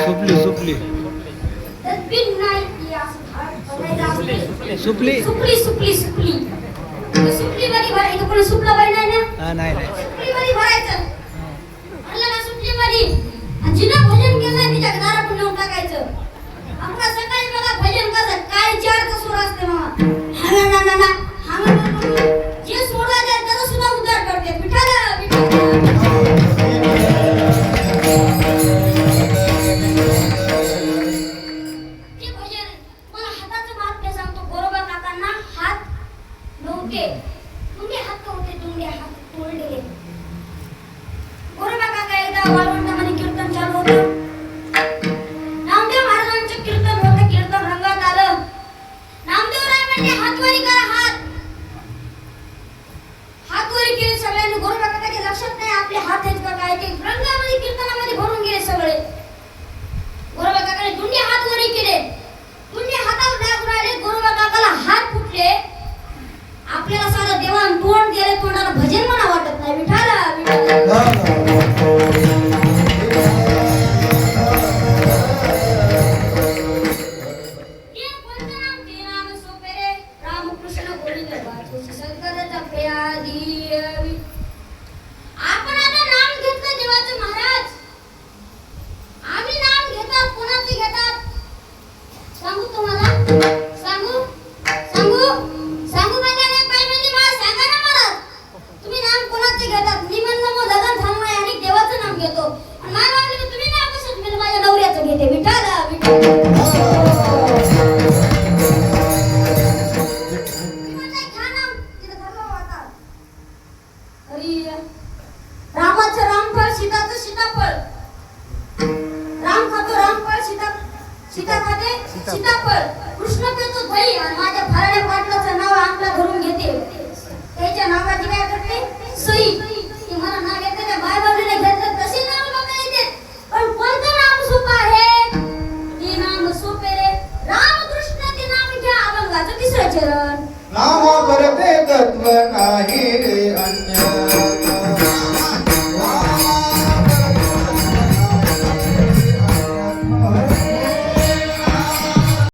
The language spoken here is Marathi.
सुपली सुपली सुपली सुपली सुपली सुपली सुपली मध्ये भरायचं. कोणी सुपला बाई नाही ना? हा नाही नाही सुपली मध्ये भरायचं. भरलं ना सुपली मध्ये आणि जिनं भजन केलं तिच्या दारातून नेऊन टाकायचं. आपण सकाळी बघा भजन कसं काय चार कसूर असते मग हा ना ना जे सोडवा द्या त्याचा सुद्धा उद्धार करते. आपल्याला सारं देवान तोंड गेले तोंडाला भजन म्हणा वाटत नाही. आपण आता नाम घेतलं देवाचं महाराज. आम्ही नाम घेतात कोणाचे घेतात सांगू तुम्हाला? सांगू सांगू सांगू म्हणजे नाही पाय म्हणजे मला सांगा ना महाराज. तुम्ही नाम कोणाचे घेतात? मी म्हणलं मग लग्न थांबवाय आणि देवाचं नाम घेतो. आणि माझ्या मागणी तुम्ही नाम कसं? मी माझ्या नवऱ्याचं घेते. विठाला रामाचं रामफळ सीताचं सीताफळ. राम खातो रामफळ सीता खाते सीताफळ. कृष्ण पितो दही आणि माझ्या फराड्या पाटलाचं नाव अंगला धरून घेते. त्याच्या नावाची काय करते? सई. ती मला नाव घेते त्या बाय बाबलीने घेतलं तसे नाव लोक येते. पण कोणतं नाम सोपं आहे? ते नाम सोपे रे. रामकृष्ण ते नाम घ्या. अभंगाचं तिसरं चरण. नामा परते तत्व नाही